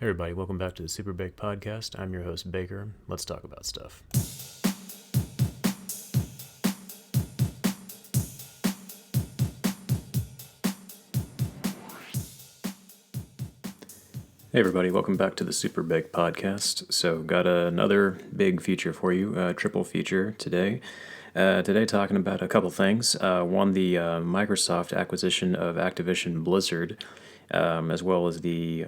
Hey everybody, welcome back to the SuperBake podcast. I'm your host, Baker. Let's talk about stuff. Hey everybody, welcome back to the SuperBake podcast. So got another big feature for you, triple feature today. Today talking about a couple things. One, the Microsoft acquisition of Activision Blizzard, as well as the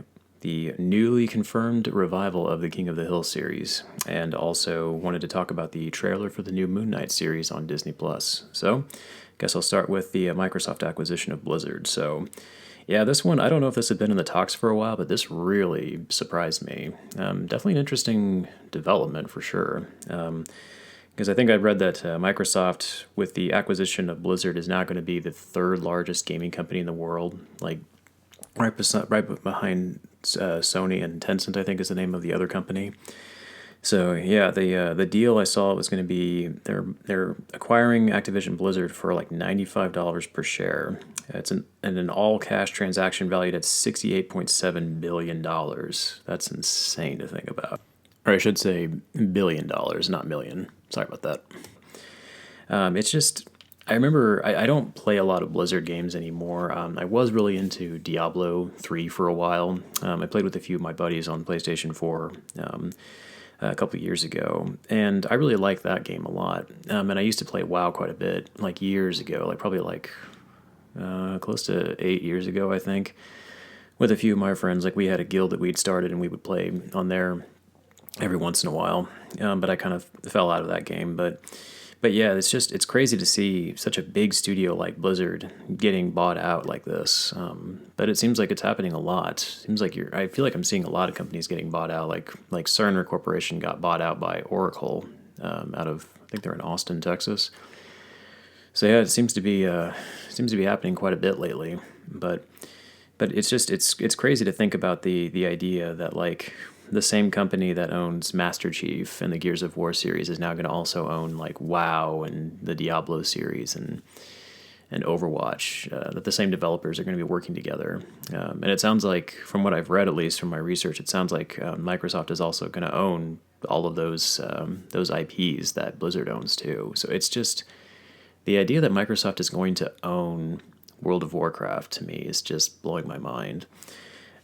newly confirmed revival of the King of the Hill series, and also wanted to talk about the trailer for the new Moon Knight series on Disney+. So, guess I'll start with the Microsoft acquisition of Blizzard. So, yeah, this one, I don't know if this had been in the talks for a while, but this really surprised me. Definitely an interesting development for sure. Because I think I've read that Microsoft, with the acquisition of Blizzard, is now going to be the third largest gaming company in the world, like right behind Sony and Tencent, I think is the name of the other company. So yeah, the deal I saw was going to be they're acquiring Activision Blizzard for like $95 per share. It's an all cash transaction valued at $68.7 billion. That's insane to think about. Or I should say $1 billion, not million. Sorry about that. It's just, I remember, I don't play a lot of Blizzard games anymore. I was really into Diablo 3 for a while. I played with a few of my buddies on PlayStation 4 a couple of years ago, and I really liked that game a lot. And I used to play WoW quite a bit, like years ago, like probably like close to 8 years ago, I think, with a few of my friends. Like we had a guild that we'd started, and we would play on there every once in a while. But I kind of fell out of that game, But yeah, it's crazy to see such a big studio like Blizzard getting bought out like this. But it seems like it's happening a lot. Seems like I feel like I'm seeing a lot of companies getting bought out. Like Cerner Corporation got bought out by Oracle out of, I think they're in Austin, Texas. So yeah, it seems to be happening quite a bit lately. But it's crazy to think about the idea that like the same company that owns Master Chief and the Gears of War series is now going to also own like WoW and the Diablo series and Overwatch. That the same developers are going to be working together. And it sounds like, from what I've read, at least from my research, it sounds like Microsoft is also going to own all of those IPs that Blizzard owns too. So it's just the idea that Microsoft is going to own World of Warcraft to me is just blowing my mind.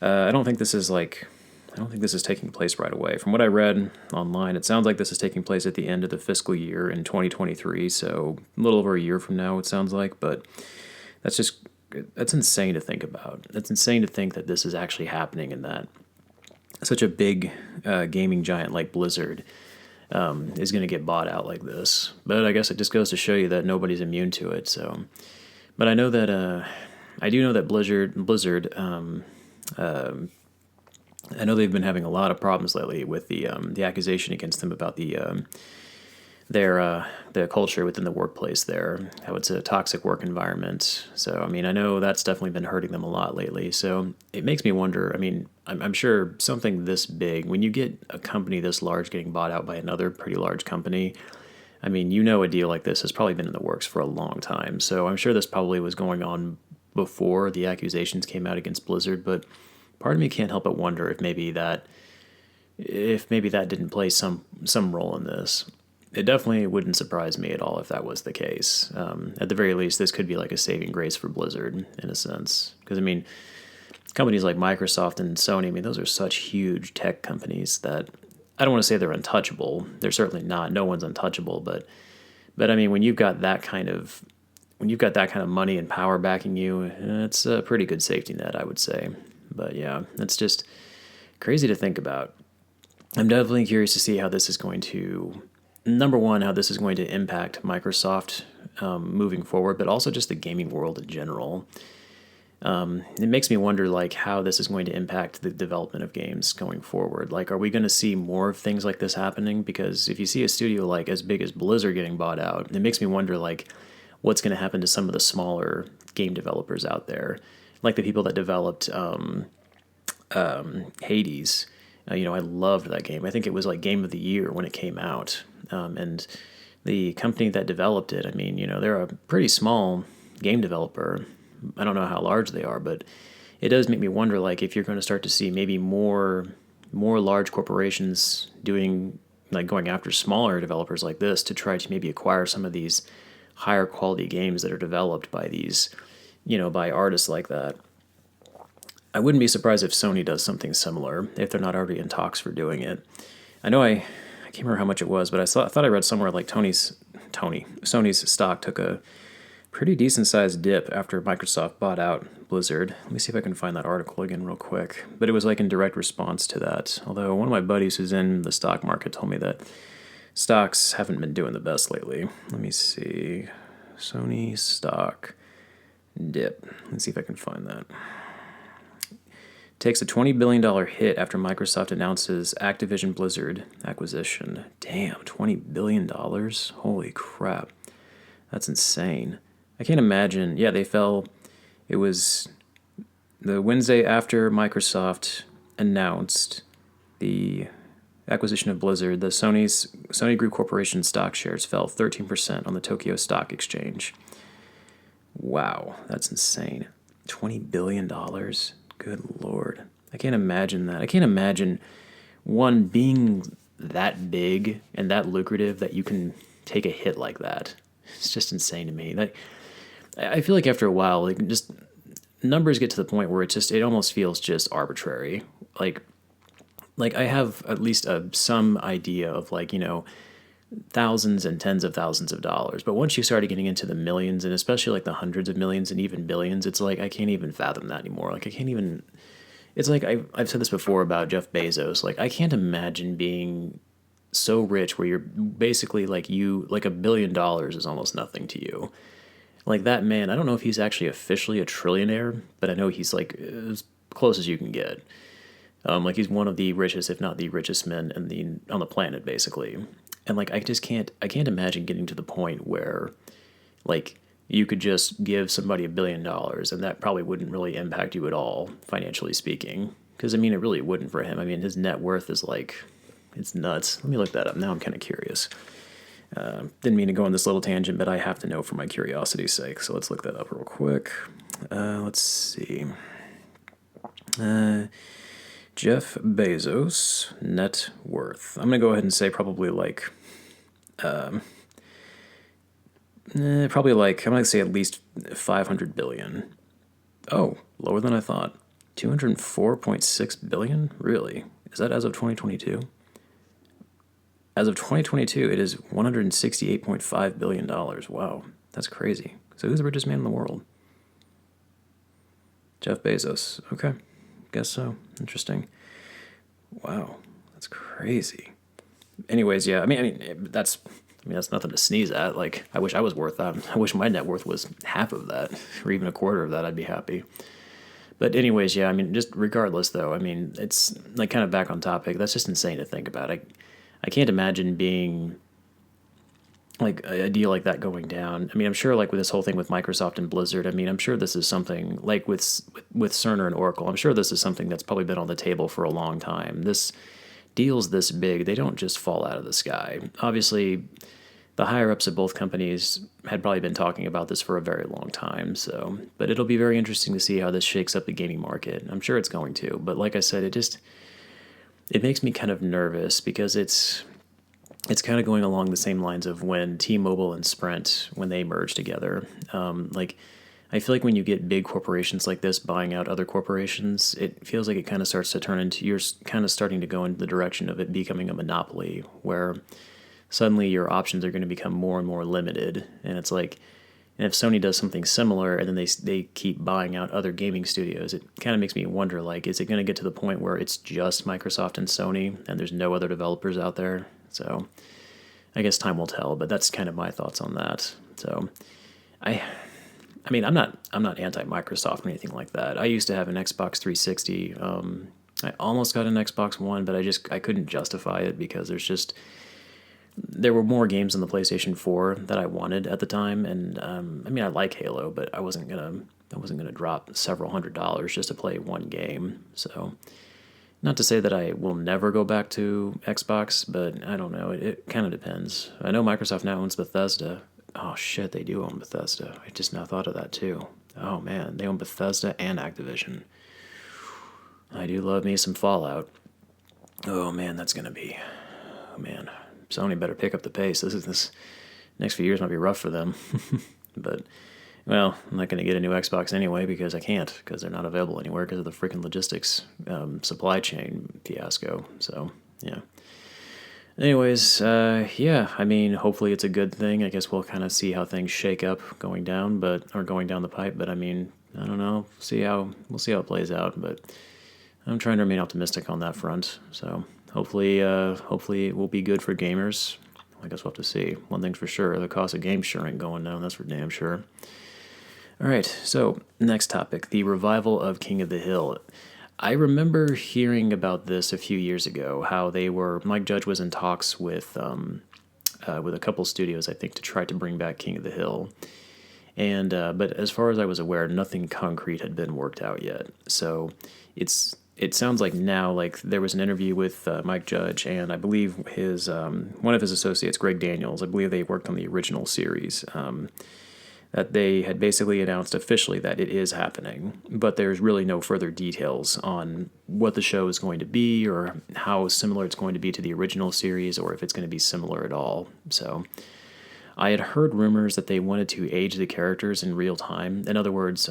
I don't think this is taking place right away. From what I read online, it sounds like this is taking place at the end of the fiscal year in 2023, so a little over a year from now, it sounds like, but that's insane to think about. It's insane to think that this is actually happening and that such a big gaming giant like Blizzard is going to get bought out like this. But I guess it just goes to show you that nobody's immune to it, so. But I know that, I do know that Blizzard I know they've been having a lot of problems lately with the accusation against them about their culture within the workplace there, how it's a toxic work environment. So, I mean, I know that's definitely been hurting them a lot lately. So it makes me wonder, I mean, I'm sure something this big, when you get a company this large getting bought out by another pretty large company, I mean, a deal like this has probably been in the works for a long time. So I'm sure this probably was going on before the accusations came out against Blizzard, but part of me can't help but wonder if maybe that didn't play some role in this. It definitely wouldn't surprise me at all if that was the case. At the very least, this could be like a saving grace for Blizzard in a sense. Because, I mean, companies like Microsoft and Sony, I mean, those are such huge tech companies that I don't want to say they're untouchable. They're certainly not. No one's untouchable. But I mean, when you've got that kind of money and power backing you, it's a pretty good safety net, I would say. But yeah, it's just crazy to think about. I'm definitely curious to see how this is going to, number one, how this is going to impact Microsoft moving forward, but also just the gaming world in general. It makes me wonder, like, how this is going to impact the development of games going forward. Like, are we going to see more of things like this happening? Because if you see a studio like as big as Blizzard getting bought out, it makes me wonder, like, what's going to happen to some of the smaller game developers out there, like the people that developed Hades. I loved that game. I think it was like Game of the Year when it came out. And the company that developed it, I mean, they're a pretty small game developer. I don't know how large they are, but it does make me wonder, like, if you're going to start to see maybe more more large corporations doing, like, going after smaller developers like this to try to maybe acquire some of these higher quality games that are developed by these, by artists like that. I wouldn't be surprised if Sony does something similar, if they're not already in talks for doing it. I know I can't remember how much it was, but I thought I read somewhere like Sony's stock took a pretty decent sized dip after Microsoft bought out Blizzard. Let me see if I can find that article again real quick. But it was like in direct response to that. Although one of my buddies who's in the stock market told me that stocks haven't been doing the best lately. Let me see. Sony stock dip. Let's see if I can find that. Takes a $20 billion hit after Microsoft announces Activision Blizzard acquisition. Damn, $20 billion? Holy crap. That's insane. I can't imagine. Yeah, they fell. It was the Wednesday after Microsoft announced the acquisition of Blizzard. The Sony Group Corporation stock shares fell 13% on the Tokyo Stock Exchange. Wow, that's insane. $20 billion? Good Lord. I can't imagine that. I can't imagine one being that big and that lucrative that you can take a hit like that. It's just insane to me. I feel like after a while, like, just numbers get to the point where it almost feels just arbitrary. Like I have at least some idea of, like, thousands and tens of thousands of dollars. But once you started getting into the millions, and especially like the hundreds of millions and even billions, it's like I can't even fathom that anymore. Like I can't even. It's like I've said this before about Jeff Bezos. Like I can't imagine being so rich where you're basically like $1 billion is almost nothing to you. Like that man, I don't know if he's actually officially a trillionaire, but I know he's like as close as you can get. Like he's one of the richest, if not the richest men on the planet, basically. And like I can't imagine getting to the point where, like, you could just give somebody $1 billion and that probably wouldn't really impact you at all, financially speaking. Because I mean, it really wouldn't for him. I mean, his net worth is like, it's nuts. Let me look that up. Now I'm kind of curious. Didn't mean to go on this little tangent, but I have to know for my curiosity's sake. So let's look that up real quick. Let's see. Jeff Bezos net worth. I'm gonna go ahead and say probably like, I'm gonna say at least 500 billion. Oh, lower than I thought. 204.6 billion? Really? Is that as of 2022? As of 2022, it is $168.5 billion. Wow, that's crazy. So who's the richest man in the world? Jeff Bezos. Okay, guess so. Interesting. Wow, that's crazy. Anyways, yeah, I mean that's nothing to sneeze at. Like, I wish I was worth that. I wish my net worth was half of that, or even a quarter of that. I'd be happy. But anyways, yeah, I mean, just regardless, though, I mean, it's like kind of back on topic. That's just insane to think about. I can't imagine being like a deal like that going down. I mean, I'm sure like with this whole thing with Microsoft and Blizzard, I mean, I'm sure this is something like with Cerner and Oracle. I'm sure this is something that's probably been on the table for a long time. This deals this big, they don't just fall out of the sky. Obviously, the higher-ups of both companies had probably been talking about this for a very long time. So, but it'll be very interesting to see how this shakes up the gaming market. I'm sure it's going to. But like I said, it makes me kind of nervous because it's kind of going along the same lines of when T-Mobile and Sprint, when they merged together. Like, I feel like when you get big corporations like this buying out other corporations, it feels like it kind of starts to turn into, you're kind of starting to go in the direction of it becoming a monopoly, where suddenly your options are going to become more and more limited. And it's like, and if Sony does something similar and then they keep buying out other gaming studios, it kind of makes me wonder, like, is it going to get to the point where it's just Microsoft and Sony and there's no other developers out there? So I guess time will tell, but that's kind of my thoughts on that. So I mean, I'm not anti-Microsoft or anything like that. I used to have an Xbox 360. I almost got an Xbox One, but I couldn't justify it because there were more games on the PlayStation 4 that I wanted at the time, and I mean, I like Halo, but I wasn't gonna drop several $100s just to play one game. So, not to say that I will never go back to Xbox, but I don't know. It kind of depends. I know Microsoft now owns Bethesda. Oh shit, they do own Bethesda. I just now thought of that too. Oh man, they own Bethesda and Activision. I do love me some Fallout. Oh man, that's gonna be. Oh man, Sony better pick up the pace. This next few years might be rough for them. But well, I'm not gonna get a new Xbox anyway because I can't because they're not available anywhere because of the freaking logistics supply chain fiasco. So yeah. Anyways, yeah, I mean, hopefully it's a good thing. I guess we'll kind of see how things shake up going down, or going down the pipe. But I mean, I don't know. We'll see how it plays out. But I'm trying to remain optimistic on that front. So hopefully it will be good for gamers. I guess we'll have to see. One thing's for sure: the cost of games sure ain't going down. That's for damn sure. All right, so next topic: the revival of King of the Hill. I remember hearing about this a few years ago. How Mike Judge was in talks with a couple studios, I think, to try to bring back King of the Hill. And but as far as I was aware, nothing concrete had been worked out yet. So it sounds like now, like there was an interview with Mike Judge and I believe his one of his associates, Greg Daniels. I believe they worked on the original series. That they had basically announced officially that it is happening, but there's really no further details on what the show is going to be or how similar it's going to be to the original series or if it's going to be similar at all. So I had heard rumors that they wanted to age the characters in real time. In other words,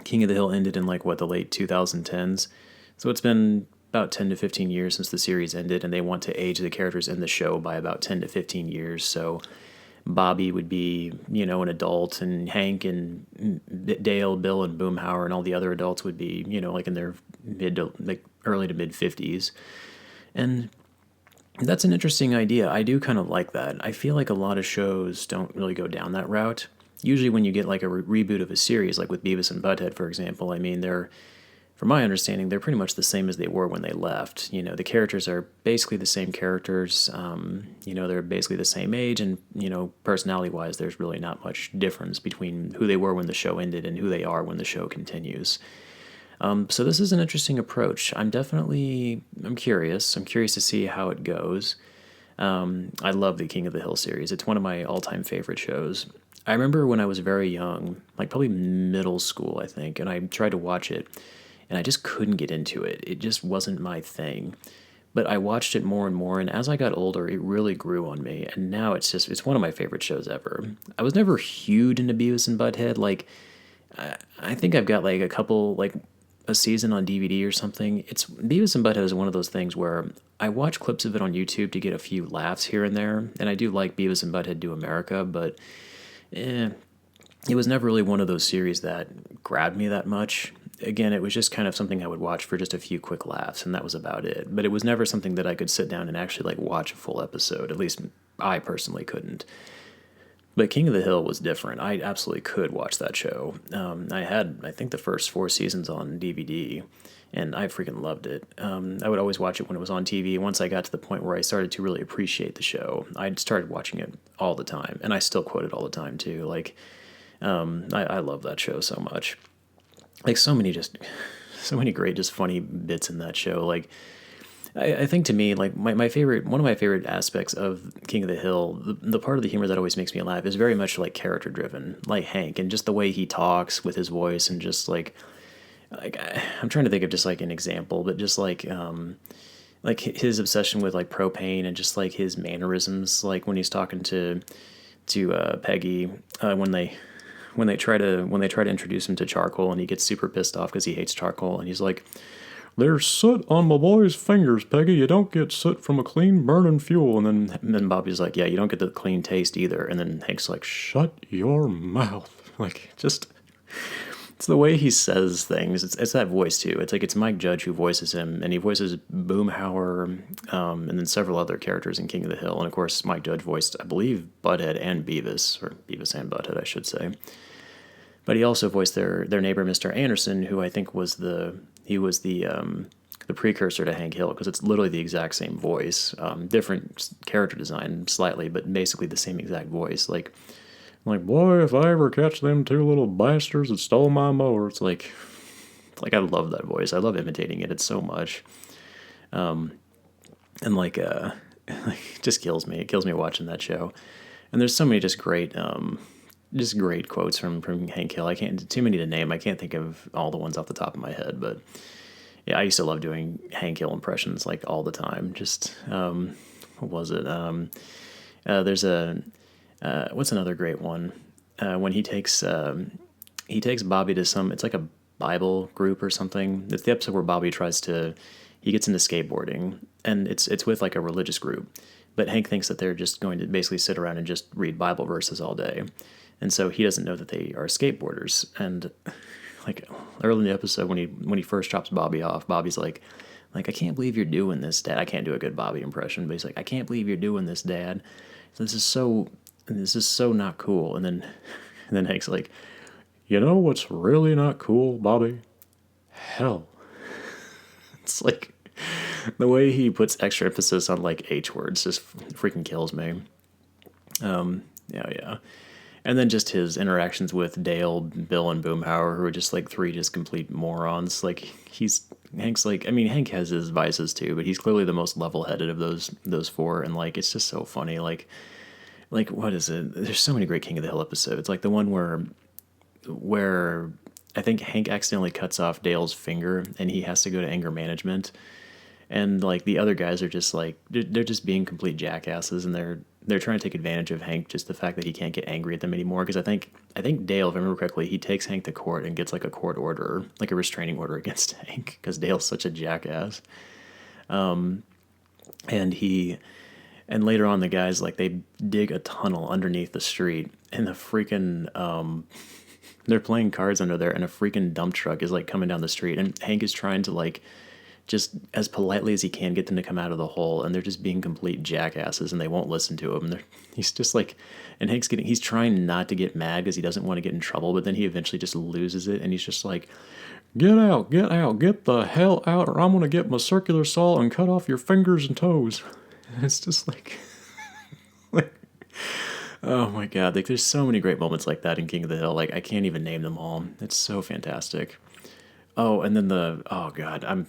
King of the Hill ended in the late 2010s. So it's been about 10 to 15 years since the series ended, and they want to age the characters in the show by about 10 to 15 years. So Bobby would be, an adult, and Hank and Dale, Bill, and Boomhauer, and all the other adults would be, in their early to mid 50s. And that's an interesting idea. I do kind of like that. I feel like a lot of shows don't really go down that route. Usually when you get like a reboot of a series, like with Beavis and Butthead, for example, I mean, from my understanding, they're pretty much the same as they were when they left. The characters are basically the same characters. They're basically the same age, and personality-wise, there's really not much difference between who they were when the show ended and who they are when the show continues. So this is an interesting approach. I'm curious. I'm curious to see how it goes. I love the King of the Hill series. It's one of my all-time favorite shows. I remember when I was very young, like probably middle school, I think, and I tried to watch it, and I just couldn't get into it. It just wasn't my thing. But I watched it more and more, and as I got older, it really grew on me, and now it's one of my favorite shows ever. I was never huge into Beavis and Butthead. I think I've got a season on DVD or something. Beavis and Butthead is one of those things where I watch clips of it on YouTube to get a few laughs here and there, and I do like Beavis and Butthead Do America, but it was never really one of those series that grabbed me that much. Again, it was just kind of something I would watch for just a few quick laughs, and that was about it. But it was never something that I could sit down and actually watch a full episode. At least I personally couldn't. But King of the Hill was different. I absolutely could watch that show. I think, the first 4 seasons on DVD, and I freaking loved it. I would always watch it when it was on TV. Once I got to the point where I started to really appreciate the show, I started watching it all the time, and I still quote it all the time too. I love that show so much. So many great, just funny bits in that show. I think to me, one of my favorite aspects of King of the Hill, the part of the humor that always makes me laugh is very much character driven, like Hank, and just the way he talks with his voice, and just I'm trying to think of just an example, but just his obsession with propane, and just his mannerisms, when he's talking to Peggy, when they try to introduce him to charcoal, and he gets super pissed off because he hates charcoal, and he's like, "There's soot on my boy's fingers, Peggy. You don't get soot from a clean burning fuel." And then Bobby's like, "Yeah, you don't get the clean taste either." And then Hank's like, "Shut your mouth." It's the way he says things. It's that voice too. It's Mike Judge who voices him, and he voices Boomhauer, and then several other characters in King of the Hill. And of course, Mike Judge voiced, I believe, Butthead and Beavis, or Beavis and Butthead, I should say. But he also voiced their neighbor, Mr. Anderson, who I think was the precursor to Hank Hill, because it's literally the exact same voice, different character design slightly, but basically the same exact voice. Boy, if I ever catch them 2 little bastards that stole my mower, I love that voice. I love imitating it. It's so much, it just kills me. It kills me watching that show. And there's so many just great quotes from Hank Hill. I can't, too many to name. I can't think of all the ones off the top of my head, but Yeah, I used to love doing Hank Hill impressions like all the time. Just what was it? There's a what's another great one? When he takes Bobby to some. It's like a Bible group or something. It's the episode where Bobby tries to. He gets into skateboarding, and it's with like a religious group. But Hank thinks that they're just going to basically sit around and just read Bible verses all day, and so he doesn't know that they are skateboarders. And like early in the episode, when he first drops Bobby off, Bobby's like I can't believe you're doing this, Dad. I can't do a good Bobby impression, but he's like, I can't believe you're doing this, Dad. This is so not cool. And then Hank's like, you know what's really not cool, Bobby? Hell. It's like the way he puts extra emphasis on like H words just freaking kills me. Yeah. And then just his interactions with Dale, Bill, and Boomhauer, who are just like three just complete morons. Like Hank's like, I mean, Hank has his vices too, but he's clearly the most level-headed of those four, and like it's just so funny. Like what is it? There's so many great King of the Hill episodes. Like the one where I think Hank accidentally cuts off Dale's finger, and he has to go to anger management, and like the other guys are just like they're just being complete jackasses, and they're trying to take advantage of Hank, just the fact that he can't get angry at them anymore. Because I think Dale, if I remember correctly, he takes Hank to court and gets like a court order, like a restraining order against Hank, because Dale's such a jackass. And later on, the guys like they dig a tunnel underneath the street, and the freaking they're playing cards under there, and a freaking dump truck is like coming down the street, and Hank is trying to like just as politely as he can get them to come out of the hole, and they're just being complete jackasses, and they won't listen to him. He's just like, and he's trying not to get mad because he doesn't want to get in trouble, but then he eventually just loses it, and he's just like, get out, get the hell out, or I'm going to get my circular saw and cut off your fingers and toes. And it's just like, oh my God, like there's so many great moments like that in King of the Hill. Like I can't even name them all. It's so fantastic. Oh, and then oh God, I'm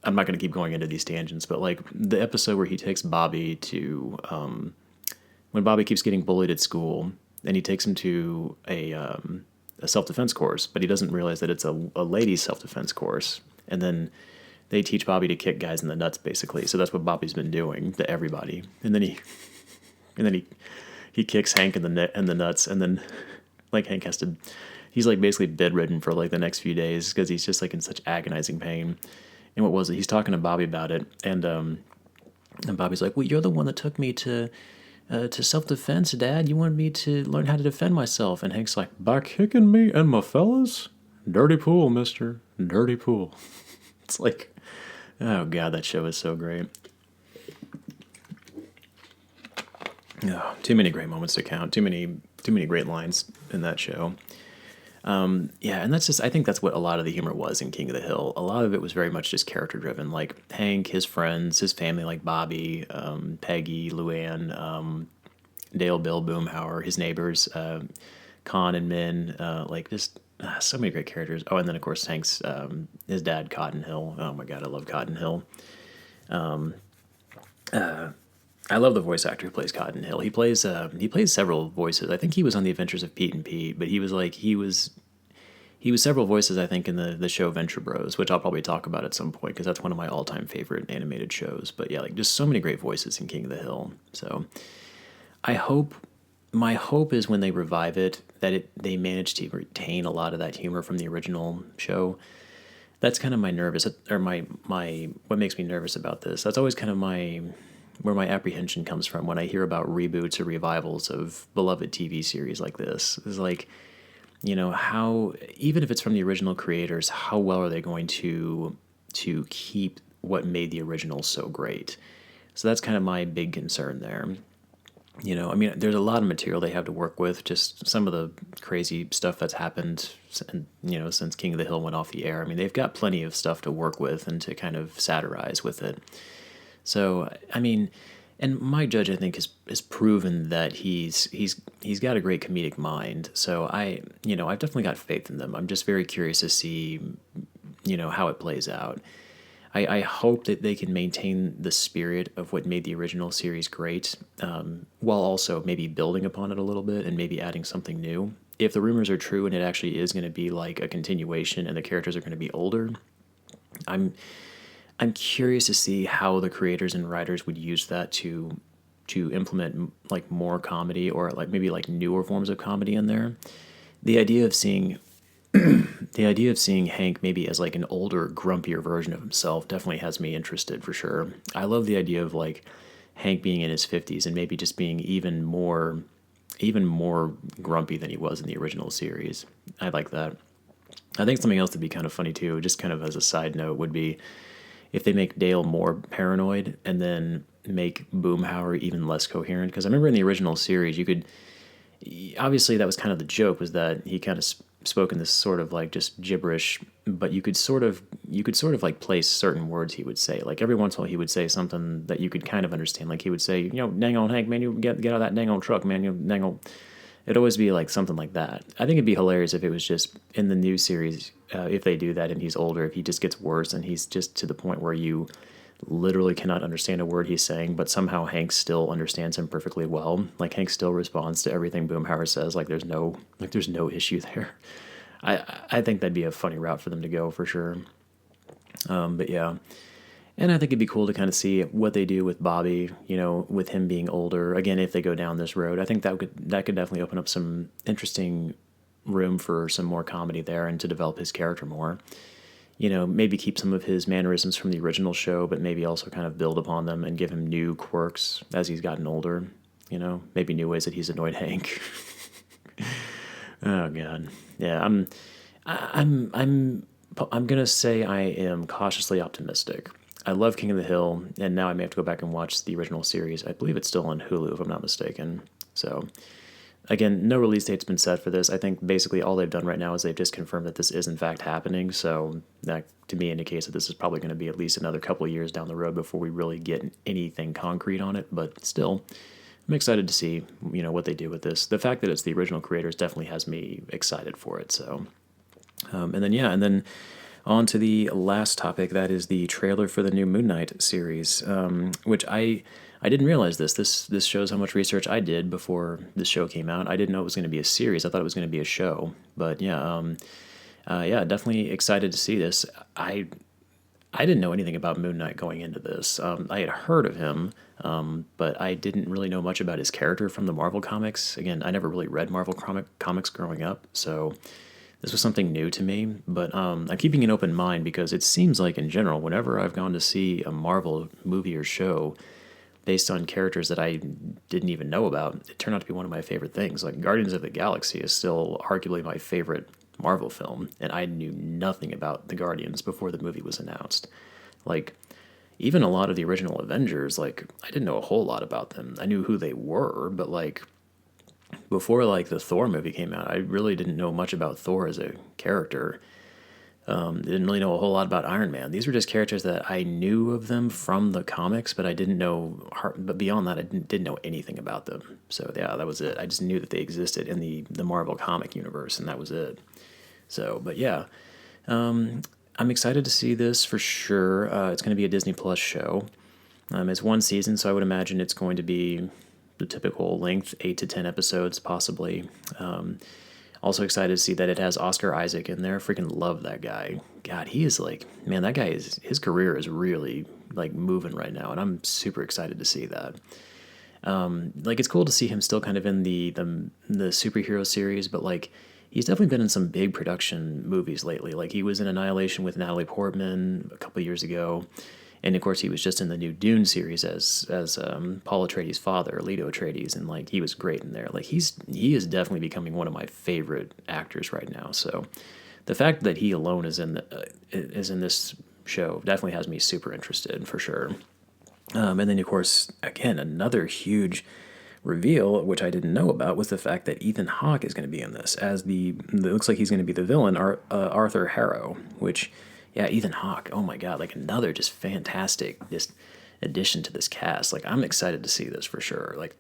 not going to keep going into these tangents, but like the episode where he takes Bobby to, when Bobby keeps getting bullied at school, and he takes him to a self-defense course, but he doesn't realize that it's a ladies' self-defense course. And then they teach Bobby to kick guys in the nuts, basically. So that's what Bobby's been doing to everybody. And then he kicks Hank in the nuts, and then like Hank he's like basically bedridden for like the next few days because he's just like in such agonizing pain. And what was it? He's talking to Bobby about it, and Bobby's like, "Well, you're the one that took me to self-defense, Dad. You wanted me to learn how to defend myself." And Hank's like, "By kicking me and my fellas? Dirty pool, mister. Dirty pool." It's like, oh God, that show is so great. Oh, too many great moments to count. Too many great lines in that show. Yeah, and I think that's what a lot of the humor was in King of the Hill. A lot of it was very much just character driven, like Hank, his friends, his family, like Bobby, Peggy, Luann, Dale, Bill, Boomhauer, his neighbors, Con and Min, like just so many great characters. Oh, and then of course Hank's his dad, Cotton Hill. Oh my God, I love Cotton Hill. I love the voice actor who plays Cotton Hill. He plays several voices. I think he was on The Adventures of Pete and Pete, but he was several voices, I think, in the show Venture Bros, which I'll probably talk about at some point because that's one of my all-time favorite animated shows. But yeah, like just so many great voices in King of the Hill. So my hope is when they revive it that they manage to retain a lot of that humor from the original show. That's kind of my what makes me nervous about this. That's always kind of where my apprehension comes from when I hear about reboots or revivals of beloved TV series like this. Is like, how, even if it's from the original creators, how well are they going to keep what made the original so great? So that's kind of my big concern there. I mean, there's a lot of material they have to work with, just some of the crazy stuff that's happened, since King of the Hill went off the air. I mean, they've got plenty of stuff to work with and to kind of satirize with it. So, I mean, and my judge, I think, has proven that he's got a great comedic mind. So I've definitely got faith in them. I'm just very curious to see, how it plays out. I hope that they can maintain the spirit of what made the original series great, while also maybe building upon it a little bit and maybe adding something new. If the rumors are true and it actually is going to be like a continuation and the characters are going to be older, I'm curious to see how the creators and writers would use that to implement like more comedy or like maybe like newer forms of comedy in there. The idea of seeing the idea of seeing Hank maybe as like an older, grumpier version of himself definitely has me interested for sure. I love the idea of like Hank being in his 50s and maybe just being even more grumpy than he was in the original series. I like that. I think something else that'd be kind of funny too, just kind of as a side note, would be if they make Dale more paranoid and then make Boomhauer even less coherent. Because I remember in the original series, you could obviously that was kind of the joke, was that he kind of spoke in this sort of like just gibberish, but you could sort of like place certain words he would say. Like every once in a while he would say something that you could kind of understand. Like he would say, dang on Hank, man, you get out of that dang on truck, man, you dang on. It'd always be like something like that. I think it'd be hilarious if it was just in the new series, if they do that and he's older, if he just gets worse and he's just to the point where you literally cannot understand a word he's saying, but somehow Hank still understands him perfectly well. Like Hank still responds to everything Boomhauer says. There's no issue there. I think that'd be a funny route for them to go for sure. But yeah. And I think it'd be cool to kind of see what they do with Bobby, with him being older. Again, if they go down this road, I think that could definitely open up some interesting room for some more comedy there and to develop his character more. Maybe keep some of his mannerisms from the original show, but maybe also kind of build upon them and give him new quirks as he's gotten older. Maybe new ways that he's annoyed Hank. Oh God, yeah. I'm gonna say I am cautiously optimistic. I love King of the Hill, and now I may have to go back and watch the original series. I believe it's still on Hulu, if I'm not mistaken. So, again, no release date's been set for this. I think basically all they've done right now is they've just confirmed that this is in fact happening. So that to me indicates that this is probably going to be at least another couple of years down the road before we really get anything concrete on it. But still, I'm excited to see what they do with this. The fact that it's the original creators definitely has me excited for it. So, and then on to the last topic. That is the trailer for the new Moon Knight series, which I didn't realize this. This shows how much research I did before the show came out. I didn't know it was going to be a series. I thought it was going to be a show. But yeah, definitely excited to see this. I didn't know anything about Moon Knight going into this. I had heard of him, but I didn't really know much about his character from the Marvel comics. Again, I never really read Marvel comics growing up, so this was something new to me. But I'm keeping an open mind because it seems like in general, whenever I've gone to see a Marvel movie or show based on characters that I didn't even know about, it turned out to be one of my favorite things. Like Guardians of the Galaxy is still arguably my favorite Marvel film, and I knew nothing about the Guardians before the movie was announced. Like, even a lot of the original Avengers, like, I didn't know a whole lot about them. I knew who they were, but like, before like the Thor movie came out, I really didn't know much about Thor as a character. Didn't really know a whole lot about Iron Man. These were just characters that I knew of them from the comics, but I didn't know. But beyond that, I didn't know anything about them. So yeah, that was it. I just knew that they existed in the Marvel comic universe, and that was it. So, but yeah, I'm excited to see this for sure. It's going to be a Disney Plus show. It's one season, so I would imagine it's going to be the typical length, 8 to 10 episodes, possibly. Also excited to see that it has Oscar Isaac in there. Freaking love that guy. God, he is like, man, that guy his career is really like moving right now, and I'm super excited to see that. Like it's cool to see him still kind of in the superhero series, but like he's definitely been in some big production movies lately. Like he was in Annihilation with Natalie Portman a couple years ago. And of course, he was just in the new Dune series as Paul Atreides' father, Leto Atreides, and like he was great in there. Like he is definitely becoming one of my favorite actors right now. So the fact that he alone is in this show definitely has me super interested for sure. And then of course, again, another huge reveal, which I didn't know about, was the fact that Ethan Hawke is going to be in this as it looks like he's going to be the villain, Arthur Harrow, which. Yeah, Ethan Hawke. Oh my God, like another just fantastic addition to this cast. Like I'm excited to see this for sure. Like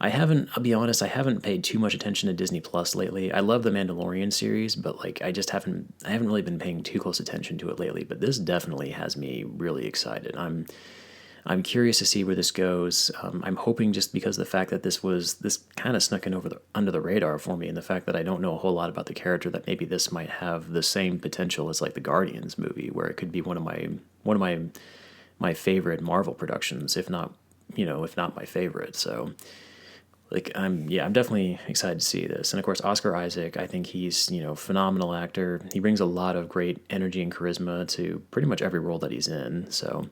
I'll be honest, I haven't paid too much attention to Disney Plus lately. I love the Mandalorian series, but like I haven't really been paying too close attention to it lately. But this definitely has me really excited. I'm I'm curious to see where this goes. I'm hoping, just because of the fact that this kind of snuck in under the radar for me, and the fact that I don't know a whole lot about the character, that maybe this might have the same potential as like the Guardians movie, where it could be one of my favorite Marvel productions, if not my favorite. So like I'm definitely excited to see this. And of course, Oscar Isaac, I think he's phenomenal actor. He brings a lot of great energy and charisma to pretty much every role that he's in. So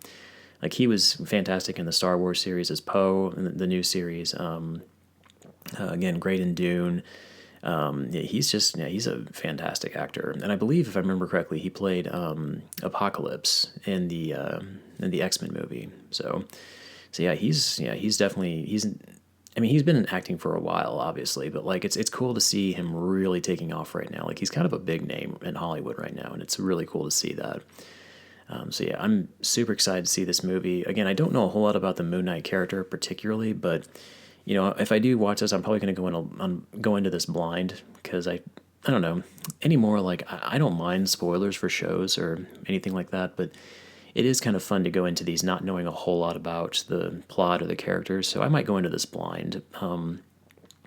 like, he was fantastic in the Star Wars series as Poe, in the new series. Again, great in Dune. Yeah, he's a fantastic actor. And I believe, if I remember correctly, he played Apocalypse in the X-Men movie. So yeah, he's definitely he's been in acting for a while, obviously, but like it's cool to see him really taking off right now. Like, he's kind of a big name in Hollywood right now, and it's really cool to see that. So yeah, I'm super excited to see this movie. Again, I don't know a whole lot about the Moon Knight character particularly, but if I do watch this, I'm probably going to go into this blind, because I don't know anymore. Like, I don't mind spoilers for shows or anything like that, but it is kind of fun to go into these not knowing a whole lot about the plot or the characters. So I might go into this blind. I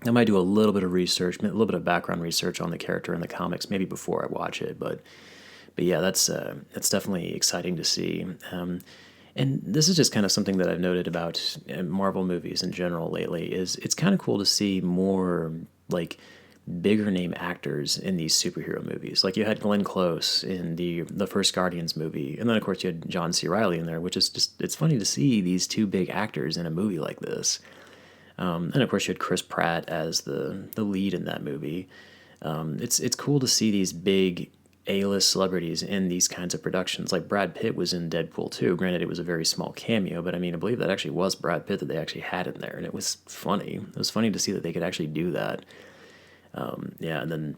might do a little bit of research, a little bit of background research on the character in the comics, maybe before I watch it, but yeah, that's definitely exciting to see. And this is just kind of something that I've noted about Marvel movies in general lately. Is it's kind of cool to see more like bigger name actors in these superhero movies. Like, you had Glenn Close in the first Guardians movie, and then of course you had John C. Reilly in there, which is just, it's funny to see these two big actors in a movie like this. And of course you had Chris Pratt as the lead in that movie. It's cool to see these big A-list celebrities in these kinds of productions. Like, Brad Pitt was in Deadpool 2. Granted, it was a very small cameo, but I mean, I believe that actually was Brad Pitt that they actually had in there, and it was funny. It was funny to see that they could actually do that. Yeah, and then,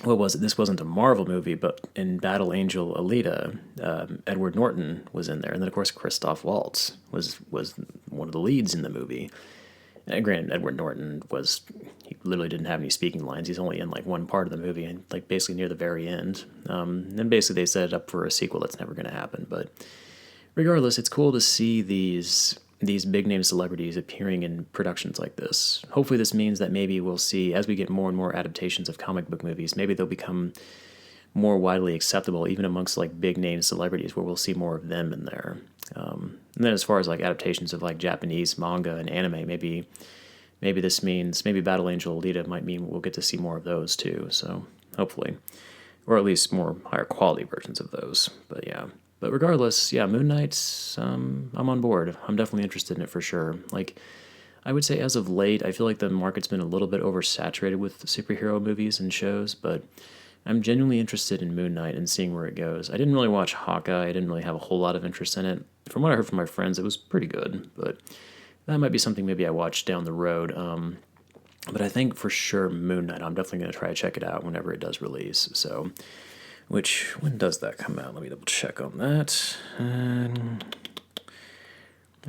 what was it? This wasn't a Marvel movie, but in Battle Angel Alita, Edward Norton was in there, and then of course Christoph Waltz was one of the leads in the movie. And granted, Edward Norton he literally didn't have any speaking lines. He's only in like one part of the movie, and like basically near the very end. And basically they set it up for a sequel that's never going to happen. But regardless, it's cool to see these big name celebrities appearing in productions like this. Hopefully this means that maybe we'll see, as we get more and more adaptations of comic book movies, maybe they'll become more widely acceptable, even amongst like big name celebrities, where we'll see more of them in there. And then as far as like adaptations of like Japanese manga and anime, maybe this means, maybe Battle Angel Alita might mean we'll get to see more of those too. So hopefully, or at least more higher quality versions of those. But yeah. But regardless, yeah, Moon Knight, I'm on board. I'm definitely interested in it for sure. Like, I would say as of late, I feel like the market's been a little bit oversaturated with superhero movies and shows, but I'm genuinely interested in Moon Knight and seeing where it goes. I didn't really watch Hawkeye. I didn't really have a whole lot of interest in it. From what I heard from my friends, it was pretty good, but that might be something maybe I watch down the road. But I think for sure Moon Knight, I'm definitely going to try to check it out whenever it does release. So, when does that come out? Let me double check on that. I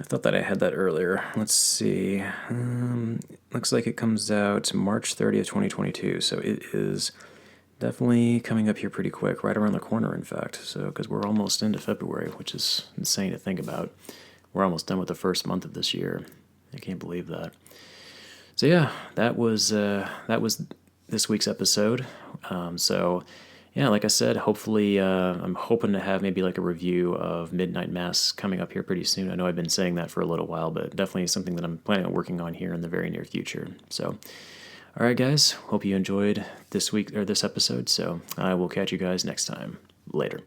thought that I had that earlier. Let's see. Looks like it comes out March 30th, 2022. So it is definitely coming up here pretty quick, right around the corner, in fact. So, because we're almost into February, which is insane to think about. We're almost done with the first month of this year. I can't believe that. So yeah, that was this week's episode. So yeah, like I said, hopefully, I'm hoping to have maybe like a review of Midnight Mass coming up here pretty soon. I know I've been saying that for a little while, but definitely something that I'm planning on working on here in the very near future. So, all right, guys, hope you enjoyed this episode. So I will catch you guys next time. Later.